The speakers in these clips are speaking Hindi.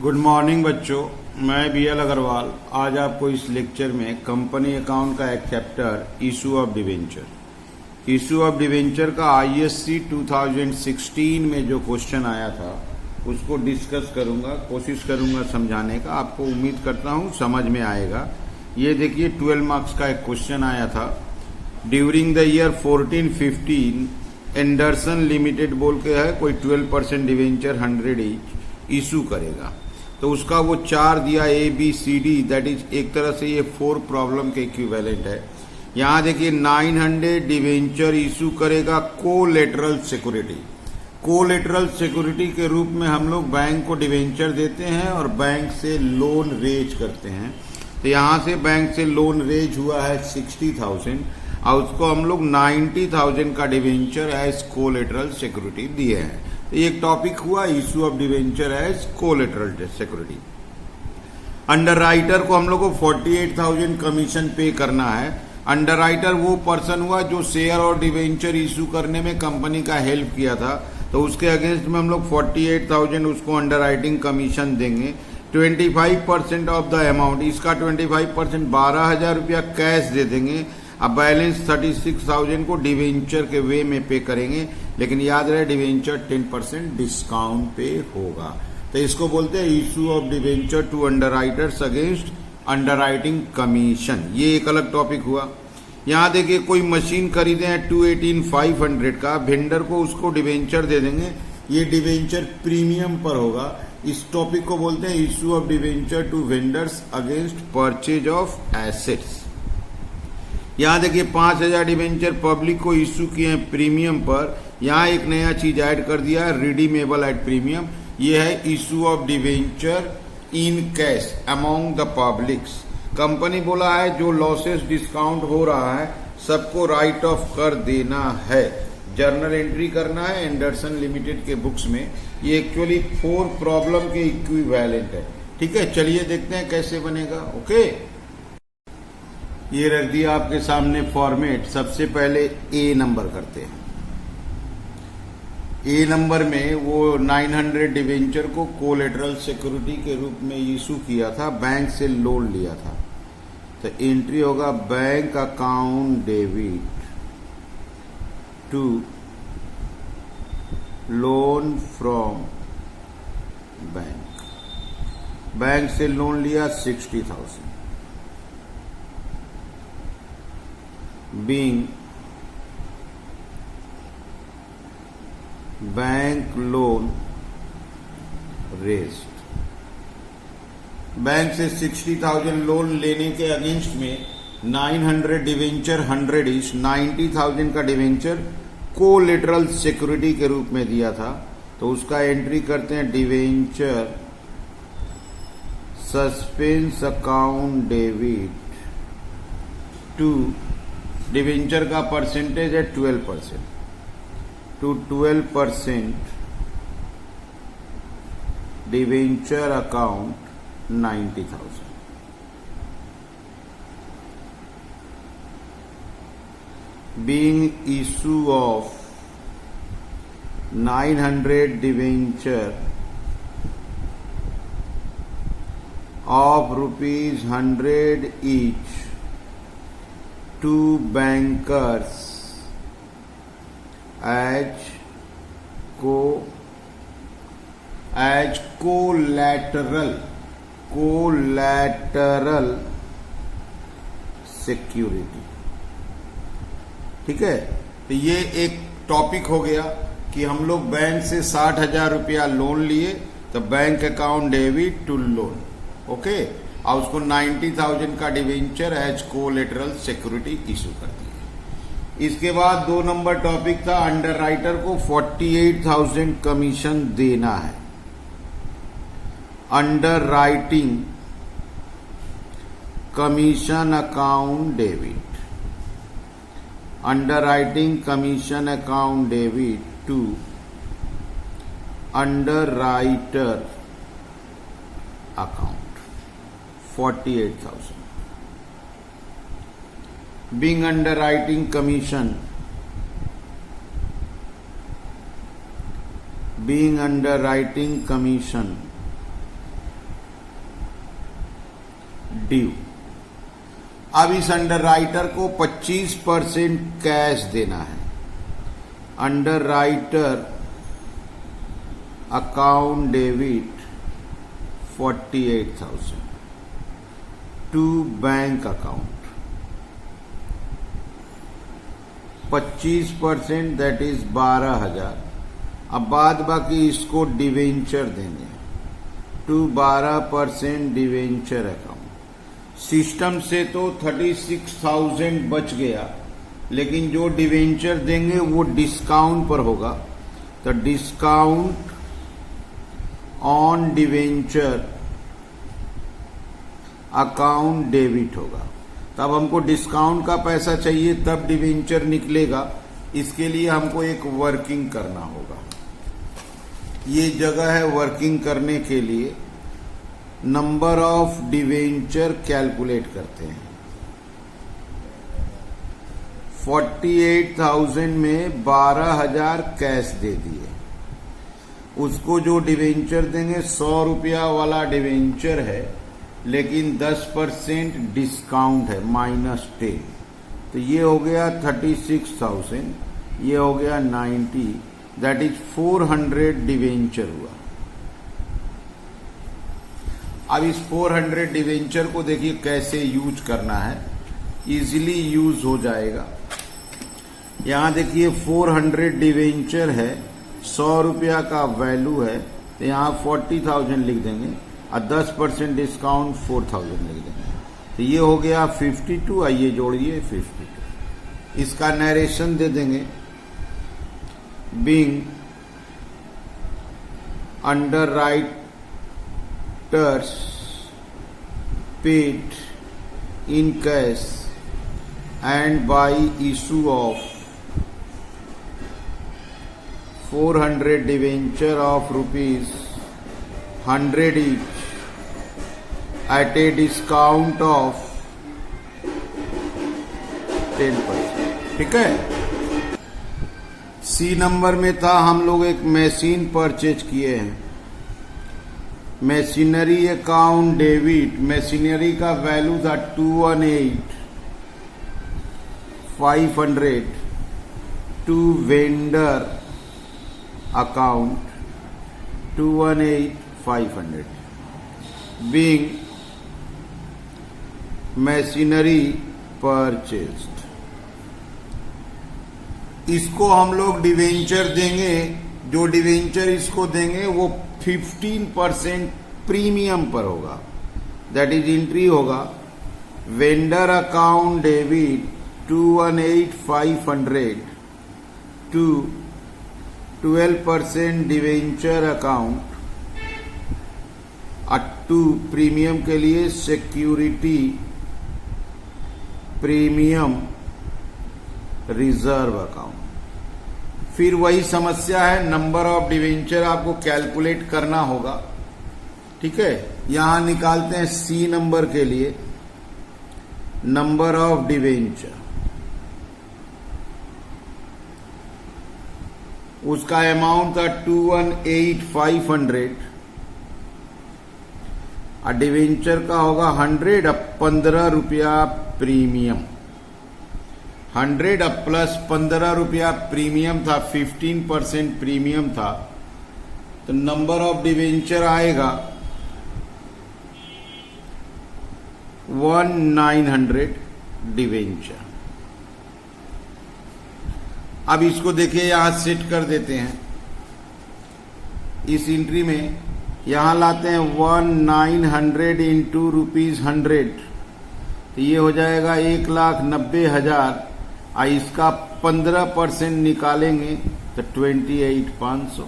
गुड मॉर्निंग बच्चों, मैं BL अग्रवाल आज आपको इस लेक्चर में कंपनी अकाउंट का एक चैप्टर इशू ऑफ डिवेंचर का ISC 2016 में जो क्वेश्चन आया था उसको डिस्कस करूंगा, कोशिश करूंगा समझाने का। आपको उम्मीद करता हूं समझ में आएगा। ये देखिए 12 मार्क्स का एक क्वेश्चन आया था। During the year 14-15 Anderson limited बोल के है, कोई 12% डिवेंचर 100 ईच इशू करेगा। तो उसका वो 4 दिया ABCD, दैट इज एक तरह से ये 4 प्रॉब्लम के इक्विवेलेंट है। यहाँ देखिए 900 डिवेंचर इशू करेगा कोलेटरल सिक्योरिटी। कोलेटरल सिक्योरिटी के रूप में हम लोग बैंक को डिवेंचर देते हैं और बैंक से लोन रेज करते हैं। तो यहाँ से बैंक से लोन रेज हुआ है 60,000 और उसको हम लोग 90,000 का डिवेंचर एज कोलेटरल सिक्योरिटी दिए हैं। तो एक टॉपिक हुआ issue of debenture as collateral security. Underwriter को हम लोग को 48,000 कमीशन पे करना है। अंडरराइटर वो पर्सन हुआ जो शेयर और डिवेंचर इशू करने में कंपनी का हेल्प किया था, तो उसके अगेंस्ट में हम लोग 48,000 उसको अंडरराइटिंग कमीशन देंगे। 25% ऑफ द अमाउंट, इसका 25% 12,000 रुपया कैश दे देंगे। अब बैलेंस 36,000 को डिवेंचर के वे में पे करेंगे, लेकिन याद रहे डिवेंचर 10% डिस्काउंट पे होगा। तो इसको बोलते हैं issue of debenture to underwriters against underwriting commission. ये एक अलग टॉपिक हुआ। यहाँ देखिए कोई मशीन खरीदे हैं 218,500 का, वेंडर को उसको डिवेंचर दे देंगे। ये डिवेंचर प्रीमियम पर होगा। इस टॉपिक को बोलते हैं issue of debenture to vendors against purchase of assets. यहाँ देखिए 5,000 डिवेंचर पब्लिक को इशू किए हैं प्रीमियम पर। यहाँ एक नया चीज ऐड कर दिया है, रिडीमेबल एट प्रीमियम। ये है issue of debenture in cash among the publics. Company बोला है जो लॉसेस डिस्काउंट हो रहा है सबको राइट ऑफ कर देना है, जर्नल एंट्री करना है एंडरसन लिमिटेड के बुक्स में। ये एक्चुअली 4 प्रॉब्लम के इक्विवेलेंट है। ठीक है, चलिए देखते हैं कैसे बनेगा। ओके, ये रख दिया आपके सामने फॉर्मेट। सबसे पहले ए नंबर करते हैं। ए नंबर में वो 900 डिवेंचर को कोलेटरल सिक्योरिटी के रूप में इशू किया था, बैंक से लोन लिया था। तो एंट्री होगा bank account debit to loan from bank. Bank से लोन लिया 60,000। being bank loan raised. Bank से 60,000 लोन लेने के अगेंस्ट में 900 डिवेंचर 100 ईच 90,000 का डिवेंचर कोलेटरल सिक्योरिटी के रूप में दिया था। तो उसका एंट्री करते हैं debenture suspense account debit to, debenture का परसेंटेज है 12%, to 12% debenture account 90,000। Being issue of 900 debenture of ₹100 each to bankers as collateral security। ठीक है, तो ये एक टॉपिक हो गया कि हम लोग बैंक से 60,000 रुपया लोन लिए, तो bank account debit to loan. Okay, और उसको 90,000 का debenture as collateral security issue कर दी। इसके बाद 2 नंबर टॉपिक था अंडरराइटर को 48,000 कमीशन देना है। Underwriting commission account debit, underwriting commission account debit to underwriter account 48,000। being underwriting commission being underwriting commission due. अब इस अंडर राइटर को 25% कैश देना है। Underwriter account debit 48,000 to bank account. 25% that is 12,000। अब बाद बाकी इसको डिवेंचर देंगे टू 12% डिवेंचर अकाउंट। सिस्टम से तो 36,000 बच गया, लेकिन जो डिवेंचर देंगे वो डिस्काउंट पर होगा, तो discount on debenture account debit होगा। तब हमको डिस्काउंट का पैसा चाहिए, तब डिवेंचर निकलेगा। इसके लिए हमको एक वर्किंग करना होगा। ये जगह है वर्किंग करने के लिए। नंबर ऑफ डिवेंचर कैलकुलेट करते हैं। 48,000 में 12,000 कैश दे दिए। उसको जो डिवेंचर देंगे 100 रुपया वाला डिवेंचर है, लेकिन 10% डिस्काउंट है -10। तो ये हो गया 36,000, ये हो गया 90, दैट इज 400 डिवेंचर हुआ। अब इस 400 डिवेंचर को देखिए कैसे यूज करना है, इजीली यूज हो जाएगा। यहां देखिए 400 डिवेंचर है, 100 रुपया का वैल्यू है, तो यहां 40,000 लिख देंगे और 10% डिस्काउंट 4,000 लिख देंगे। तो ये हो गया 52, आइए जोड़िए 52। इसका नरेशन दे देंगे। being underwriters paid in cash and by issue of 400 debenture of rupees 100 each at a discount of 10%। ठीक है। सी नंबर में था, हम लोग एक मशीन परचेज किए हैं। मशीनरी अकाउंट डेबिट, मशीनरी का वैल्यू था 218,500 to vendor account 218,500 being machinery purchased. इसको हम लोग डिवेंचर देंगे। जो डिवेंचर इसको देंगे वो 15% प्रीमियम पर होगा, दैट इज एंट्री होगा vendor account debit 218,500 to 12% debenture account to premium के लिए सिक्योरिटी प्रीमियम रिजर्व अकाउंट। फिर वही समस्या है, नंबर ऑफ डिवेंचर आपको कैलकुलेट करना होगा। ठीक है, यहां निकालते हैं सी नंबर के लिए नंबर ऑफ डिवेंचर। उसका अमाउंट था 218,500 और डिवेंचर का होगा 100, अब 15 रुपया प्रीमियम। 100 अब प्लस 15 रुपया प्रीमियम था, 15% प्रीमियम था, तो नंबर ऑफ डिवेंचर आएगा 1900 डिवेंचर। अब इसको देखिए यहां सेट कर देते हैं। इस एंट्री में यहां लाते हैं 1900 इंटू ₹100, तो ये हो जाएगा 1,90,000। इसका 15% निकालेंगे तो 28,500।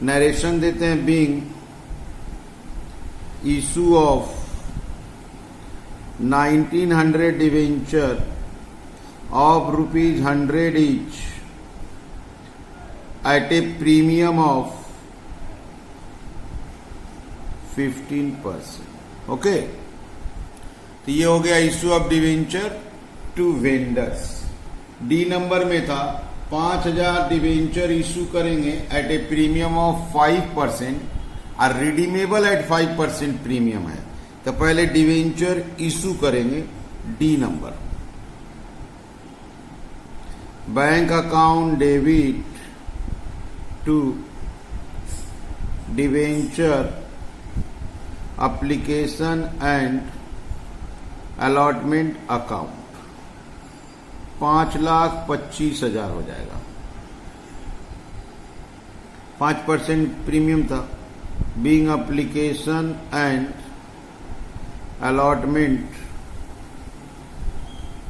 नरेशन देते हैं being issue of 1900 debenture of ₹100 each at a premium of 15%। Okay, तो ये हो गया issue of debenture to vendors. D number में था 5,000 डिवेंचर इशू करेंगे एट ए प्रीमियम ऑफ 5% और रिडीमेबल एट 5% प्रीमियम है। तो पहले डिवेंचर इशू करेंगे, D number, bank account debit to debenture application and allotment account 5,25,000 हो जाएगा। 5% प्रीमियम था। Being application and allotment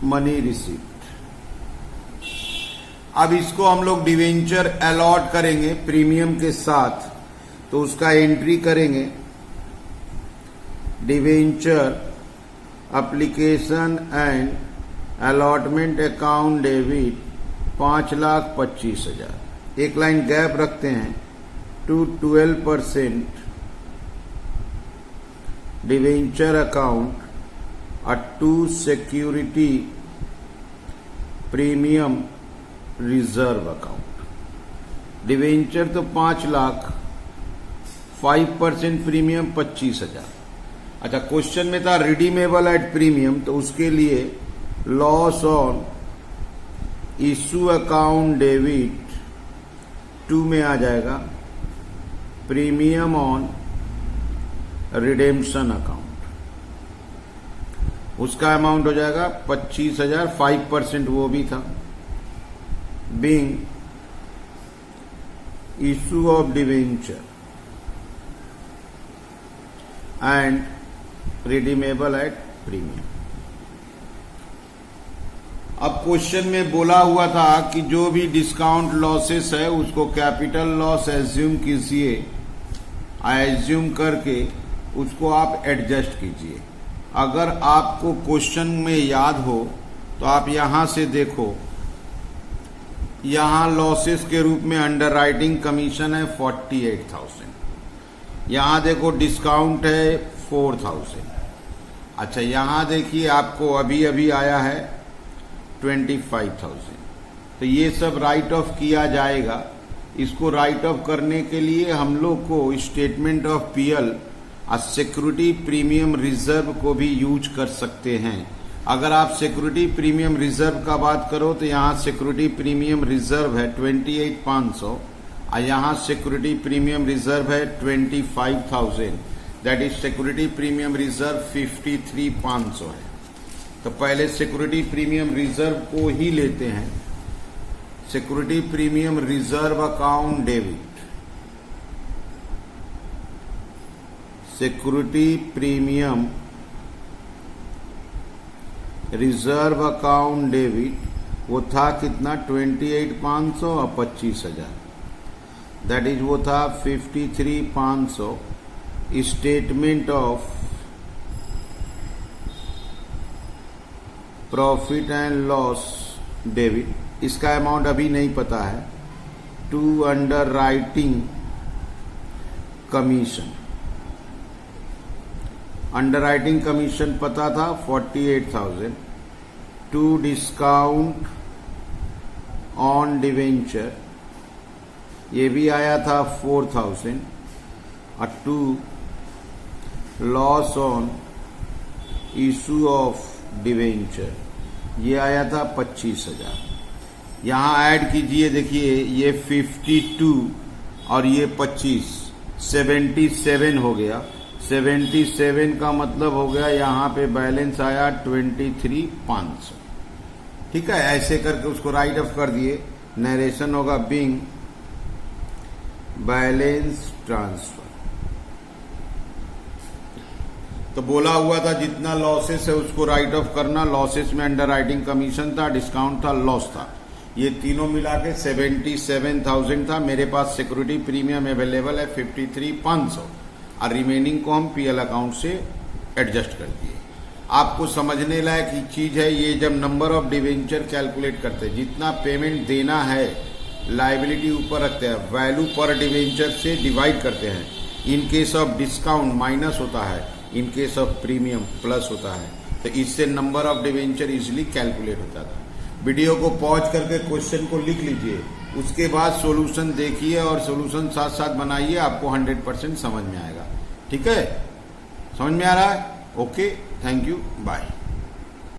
money receipt. अब इसको हम लोग डिवेंचर अलॉट करेंगे प्रीमियम के साथ, तो उसका एंट्री करेंगे, debenture application and allotment account debit 5,25,000। एक लाइन गैप रखते हैं, टू 12% डिवेंचर अकाउंट और to security premium reserve account. Debenture तो 5 लाख, 5% प्रीमियम 25,000। अच्छा, क्वेश्चन में था रिडीमेबल एट प्रीमियम, तो उसके लिए loss on issue account debit 2 में आ जाएगा, प्रीमियम ऑन रिडेम्पशन अकाउंट, उसका अमाउंट हो जाएगा 25,000, 5% वो भी था। Being issue of debenture and redeemable at premium. अब क्वेश्चन में बोला हुआ था कि जो भी डिस्काउंट लॉसेस है उसको कैपिटल लॉस एज्यूम कीजिए, एज्यूम करके उसको आप एडजस्ट कीजिए। अगर आपको क्वेश्चन में याद हो तो आप यहां से देखो, यहां लॉसेस के रूप में अंडरराइटिंग कमीशन है 48,000, यहां देखो डिस्काउंट है 4,000। अच्छा, यहां देखिए आपको अभी अभी आया है 25,000। तो ये सब राइट ऑफ किया जाएगा। इसको राइट ऑफ करने के लिए हम लोग को स्टेटमेंट ऑफ पीएल और सिक्योरिटी प्रीमियम रिजर्व को भी यूज कर सकते हैं। अगर आप सिक्योरिटी प्रीमियम रिजर्व का बात करो तो यहाँ सिक्योरिटी प्रीमियम रिजर्व है 28,500 और यहाँ सिक्योरिटी प्रीमियम रिजर्व है 25,000, that is security premium reserve 53,500 है। तो पहले सिक्योरिटी प्रीमियम रिजर्व को ही लेते हैं। Security premium reserve account debit, security premium reserve account debit वो था कितना, 28,500 और 25,000, दैट इज वो था 53,500। Statement of profit and loss debit, इसका अमाउंट अभी नहीं पता है। To underwriting commission, underwriting commission पता था 48,000। टू डिस्काउंट ऑन डिवेंचर ये भी आया था 4,000 और to loss on issue of debenture ये आया था 25,000। यहां ऐड कीजिए, देखिए ये 52 और ये 25, 77 हो गया। 77 का मतलब हो गया यहाँ पे बैलेंस आया 23,500। ठीक है, ऐसे करके उसको राइट ऑफ कर दिए। नरेशन होगा बीइंग बैलेंस ट्रांसफर। तो बोला हुआ था जितना लॉसेस है उसको राइट ऑफ करना। लॉसेस में अंडर राइटिंग कमीशन था, डिस्काउंट था, लॉस था, ये तीनों मिला के 77,000 था। मेरे पास सिक्योरिटी प्रीमियम अवेलेबल है 53,500 और रिमेनिंग को हम पीएल अकाउंट से एडजस्ट कर दिए। आपको समझने लायक चीज है ये, जब नंबर ऑफ डिवेंचर कैलकुलेट करते हैं, जितना पेमेंट देना है लाइबिलिटी ऊपर रखते हैं, वैल्यू पर डिवेंचर से डिवाइड करते हैं। In case of discount minus होता है, in case of premium plus होता है। तो इससे number of debenture easily calculate होता था। वीडियो को पॉज करके क्वेश्चन को लिख लीजिए, उसके बाद सॉल्यूशन देखिए और सॉल्यूशन साथ साथ बनाइए, आपको 100% समझ में आएगा। ठीक है, समझ में आ रहा है? Okay, thank you, bye.